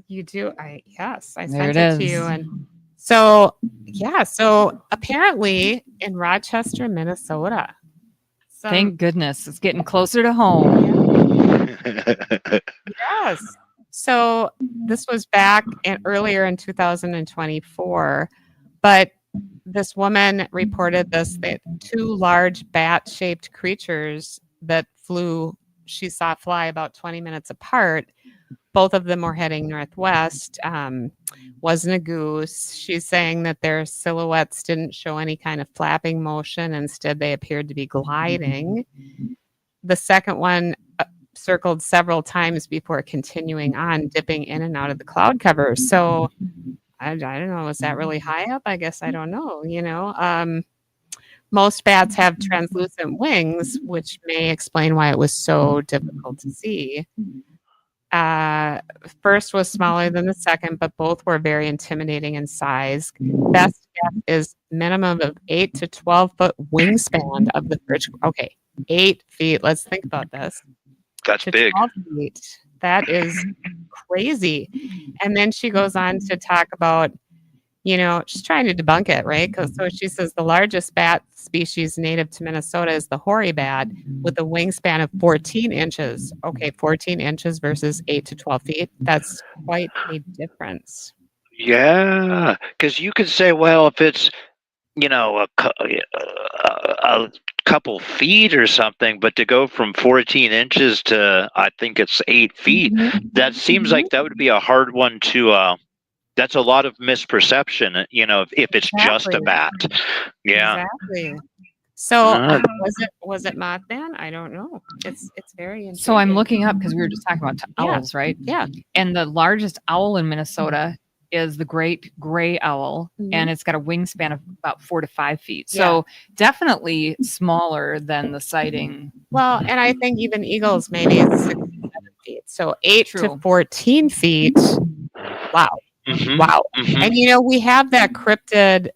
You do? Yes, I sent it to you. And so apparently in Rochester, Minnesota. Thank goodness. It's getting closer to home. Yes. So this was back earlier in 2024, but this woman reported that 2 large bat-shaped creatures that she saw fly about 20 minutes apart. Both of them were heading northwest. Wasn't a goose. She's saying that their silhouettes didn't show any kind of flapping motion. Instead, they appeared to be gliding. The second one circled several times before continuing on, dipping in and out of the cloud cover. So I don't know. Was that really high up? I guess I don't know. Most bats have translucent wings, which may explain why it was so difficult to see. First was smaller than the second, but both were very intimidating in size. Best guess is minimum of 8 to 12 foot wingspan of the first. Okay, 8 feet. Let's think about this. That's big. 12 feet. That is crazy. And then she goes on to talk about, she's trying to debunk it, right? So she says the largest bat species native to Minnesota is the hoary bat with a wingspan of 14 inches. Okay, 14 inches versus 8 to 12 feet. That's quite a difference. Yeah, because you could say, well, if it's, a a couple feet or something, but to go from 14 inches to I think it's 8 feet, that seems like that would be a hard one to. That's a lot of misperception, if it's just a bat. Yeah. Exactly. So was it Mothman? I don't know. It's very interesting. So I'm looking up because we were just talking about owls, right? Yeah. And the largest owl in Minnesota is the great gray owl, and it's got a wingspan of about 4 to 5 feet. So definitely smaller than the sighting. Well, and I think even eagles maybe it's 6 to 7 feet. So 8 to 14 feet. Wow. Wow. And we have that cryptid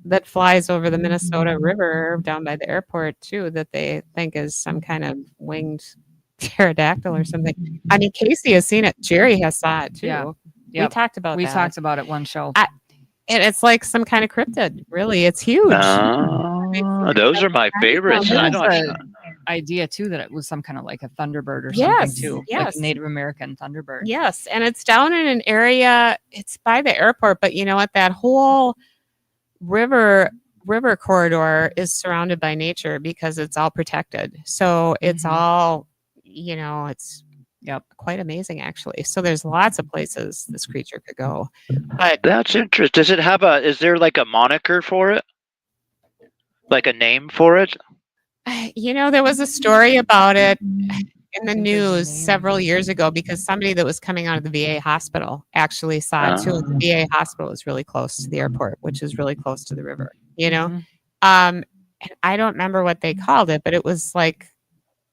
that flies over the Minnesota River down by the airport too, that they think is some kind of winged pterodactyl or something. I mean, Casey has seen it. Jerry has saw it too. Yeah. We talked about We talked about it one show. And it's like some kind of cryptid. Really, it's huge. Those are my favorites. I don't idea too that it was some kind of like a thunderbird or something too. Like a Native American thunderbird. Yes, and it's down in an area. It's by the airport, but you know what? That whole river corridor is surrounded by nature because it's all protected. So it's all, it's quite amazing actually. So there's lots of places this creature could go. But that's interesting. Does it have is there like a moniker for it? Like a name for it? There was a story about it in the news several years ago because somebody that was coming out of the VA hospital actually saw it too. The VA hospital is really close to the airport, which is really close to the river, and I don't remember what they called it, but it was like,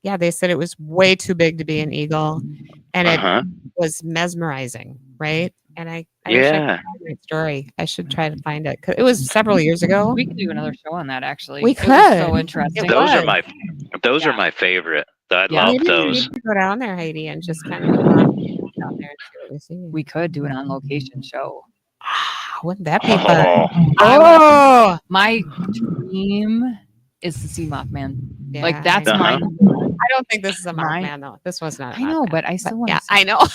they said it was way too big to be an eagle, and it was mesmerizing, right? And I wish I could find that story. I should try to find it. 'Cause it was several years ago. We could do another show on that actually. We could. It was so interesting. Those are my favorite. I love Maybe those. We need to go down there, Heidi, and just kind of go down there and see what we see. We could do an on location show. Wouldn't that be fun? My dream is to see Mothman. Yeah, like that's mine. I don't think this is a Mothman though. This was not. I know, but I still want. Yeah, I know.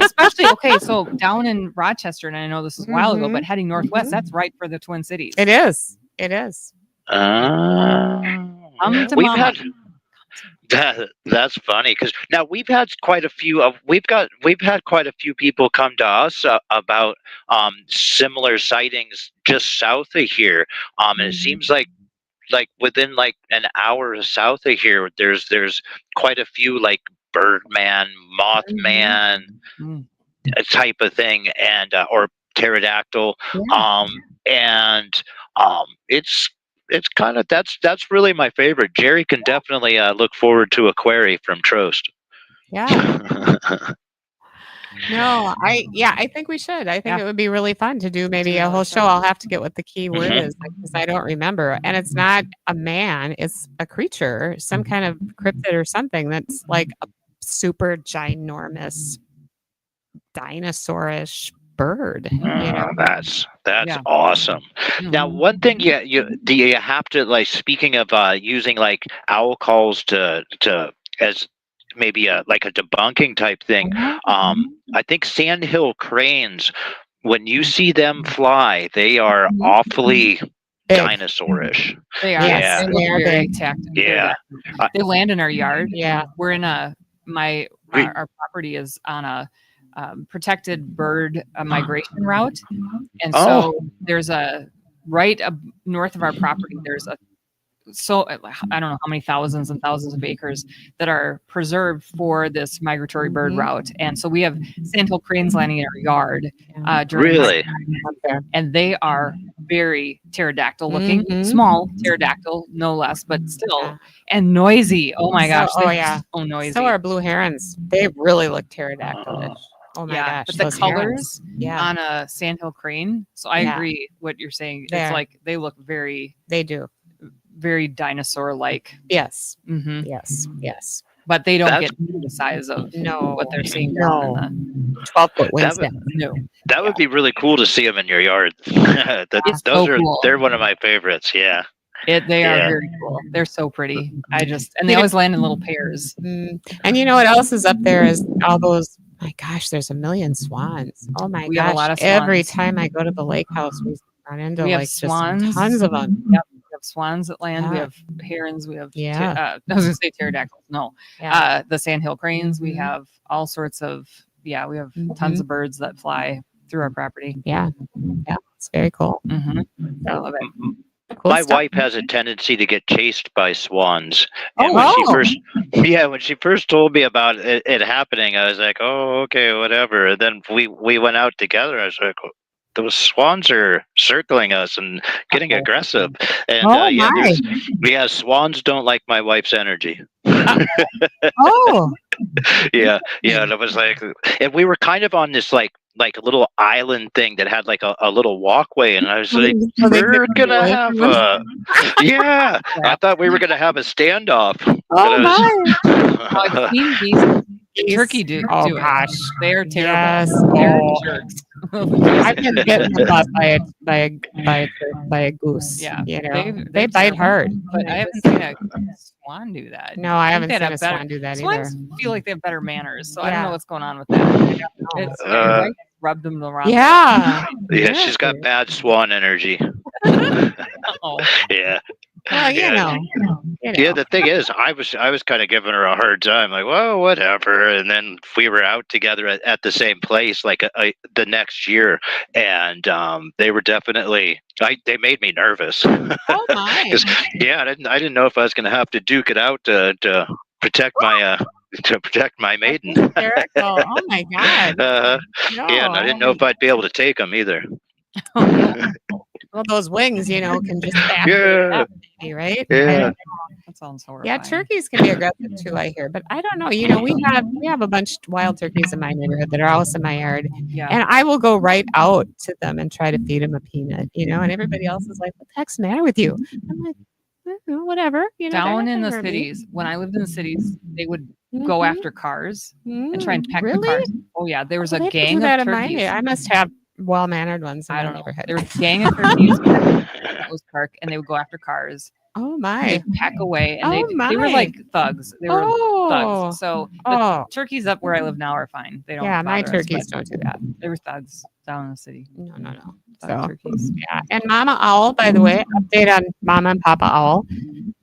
Especially so down in Rochester, and I know this was a while ago, but heading northwest, that's right for the Twin Cities. It is. It is. We've had. That's funny because now we've had quite a few people come to us about similar sightings just south of here, and it seems like within like an hour south of here, there's quite a few like Birdman, Mothman type of thing, and or pterodactyl, and it's kind of that's really my favorite. Jerry can definitely look forward to a query from Trost. Yeah. No, I think we should. I think it would be really fun to do maybe a whole show. I'll have to get what the key word is because I don't remember. And it's not a man, it's a creature, some kind of cryptid or something that's like a super ginormous dinosaurish bird. That's awesome. Now, one thing you have to like, speaking of using like owl calls to as maybe like a debunking type thing. I think sandhill cranes, when you see them fly, they are awfully dinosaurish. They are. Yes, they are very tactile. Yeah. They land in our yard. Yeah. We're in our property is on a protected bird migration route. And so there's right north of our property, there's I don't know how many thousands and thousands of acres that are preserved for this migratory bird route. And so we have sandhill cranes landing in our yard. Really? And they are very pterodactyl looking, small pterodactyl, no less, but still, and noisy. Oh my gosh. So noisy. So are blue herons. They really look pterodactylish. Oh my gosh. But the colors on a sandhill crane. So I agree what you're saying. It's like, they look they do. Very dinosaur-like. Yes. Yes. But they don't get the size of what they're seeing down in the 12-foot wingspan. That would be really cool to see them in your yard. Cool. They're one of my favorites. Yeah. They are very cool. They're so pretty. And they always land in little pairs. And you know what else is up there is all those. My gosh, there's a million swans. Oh my gosh! Have a lot of swans. Every time I go to the lake house, we run into we like swans. Just tons of them. Yep. We have swans that land. We Yeah. have herons. We have Yeah. I was gonna say pterodactyls. No, Yeah. the sandhill cranes. We Mhm. have all sorts of we have Mhm. tons of birds that fly through our property. Yeah. Yeah. It's very cool. I So, love it. cool My stuff. wife has a tendency to get chased by swans, and Oh, when she wow. when she first told me about it happening, I was like, "Oh, okay, whatever." And then we went out together. I was like, "Those swans are circling us and getting aggressive." And Oh, my. swans don't like my wife's energy. Oh. Yeah, and it was like, and we were kind of on this like a little island thing that had like a little walkway, and I was like, So they we're couldn't gonna away have from us? yeah, I thought we were gonna have a standoff. Oh, my. I've seen these turkey do Oh, it. gosh. They are terrible. Yes. They're Oh. jerks. I've been bitten in the butt by a goose. Yeah, You know, they're they bite terrible. hard. But I haven't seen a swan do that. No, I haven't think seen they a have better- swan do that either. Swans feel like they have better manners, so I don't Yeah. know what's going on with that. No. It's your wife rubbed them the wrong way. Yeah. Yeah, she's got bad swan energy. Oh, Yeah. Well, you Yeah. know. Yeah, the thing is, I was kind of giving her a hard time, like, well, whatever. And then we were out together at the same place, like the next year, and they were definitely, they made me nervous. Oh my. 'Cause, yeah, I didn't know if I was going to have to duke it out to protect my maiden. Hysterical. Oh my God. No, yeah, and I didn't know if I'd be able to take them either. Well, those wings, can just back Yeah. you, right? Yeah. that sounds horrible. Yeah, turkeys can be aggressive too, I hear. But I don't know. We have a bunch of wild turkeys in my neighborhood that are also in my yard. Yeah. And I will go right out to them and try to feed them a peanut, and everybody else is like, what the heck's the matter with you? I'm like, whatever. Down in the cities, when I lived in the cities, they would go after cars and try and peck the cars. Oh yeah, there was a gang of turkeys. I must have well-mannered ones in I my don't know. neighborhood. There was a gang of turkeys that was park, and they would go after cars. Oh And my. they'd peck away, and Oh, they were my. like thugs. They were thugs. So the Oh. turkeys up where I live now are fine. They don't. Yeah, my bother us, turkeys but don't do that. They were thugs down in the city. No. Thug So, turkeys. yeah. And Mama Owl, by the way, update on Mama and Papa Owl.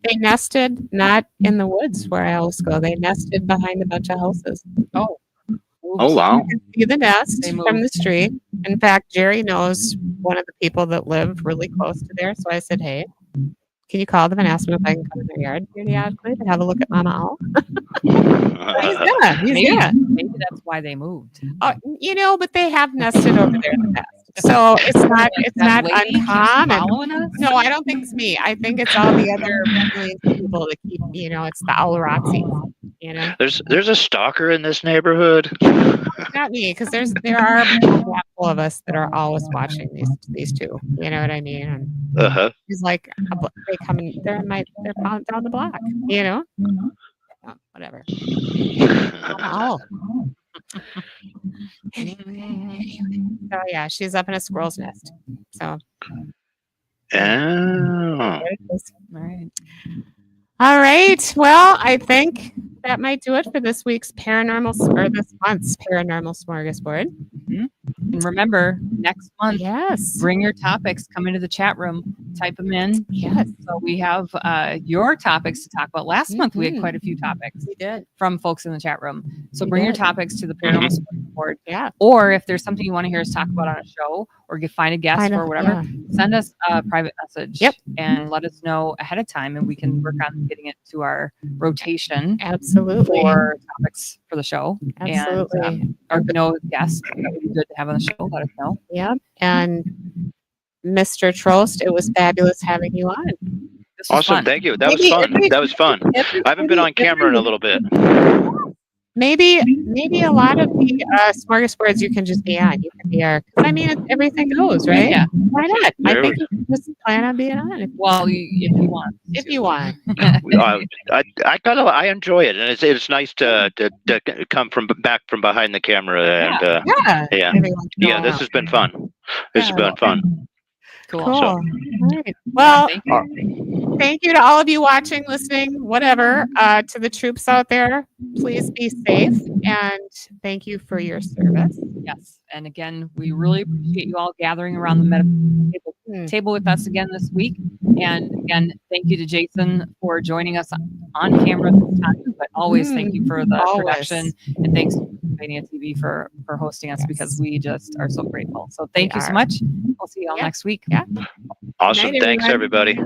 They nested not in the woods where I always go. They nested behind a bunch of houses. Oh. Oh wow. You can see the nest They from moved. the street. In fact, Jerry knows one of the people that live really close to there. So I said, hey, can you call them and ask them if I can come in their yard periodically to have a look at Mama Owl? He's gonna. Maybe that's why they moved. But they have nested over there in the past. So it's not That lady keeps uncommon. following us? No, I don't think it's me. I think it's all the other millions of people that keep, it's the owl Roxy. There's a stalker in this neighborhood. Not me, because there are a handful of us that are always watching these two. You know what I mean? And he's like, they come in, they're down the block. Oh, whatever. Oh. Anyway. So yeah, she's up in a squirrel's nest. So. Oh. All right. Well, I think that might do it for this month's Paranormal Smorgasbord. Mm-hmm. And remember, next month, yes, bring your topics. Come into the chat room, type them in. Yes. So we have your topics to talk about. Last month, we had quite a few topics. We did. From folks in the chat room. So bring your topics to the Paranormal Smorgasbord. Yeah. Or if there's something you want to hear us talk about on a show, or find a guest or whatever, send us a private message. Yep. And let us know ahead of time, and we can work on getting it to our rotation. Absolutely. For topics for the show. Absolutely. And or guests that would be good to have on the show. Let us know. Yep. And Mr. Trost, it was fabulous having you on. Awesome. Fun. Thank you. That was fun. That was fun. I haven't been on camera in a little bit. Maybe a lot of the smorgasbords you can just be on. You can be everything goes, right? Yeah. Why not? I think you can just plan on being on. If you want. If you want. I enjoy it, and it's nice to come back from behind the camera, and yeah. This has been fun. This has been fun. Cool. All right. Well, thank you to all of you watching, listening, whatever. To the troops out there, please be safe, and thank you for your service. Yes. And again, we really appreciate you all gathering around the medical table with us again this week. And again, thank you to Jason for joining us on camera this time, but always thank you for the production, and thanks to Cryptovania TV for hosting us, because we just are so grateful. So thank you so much. We'll see you all next week. Awesome. Thanks, everybody.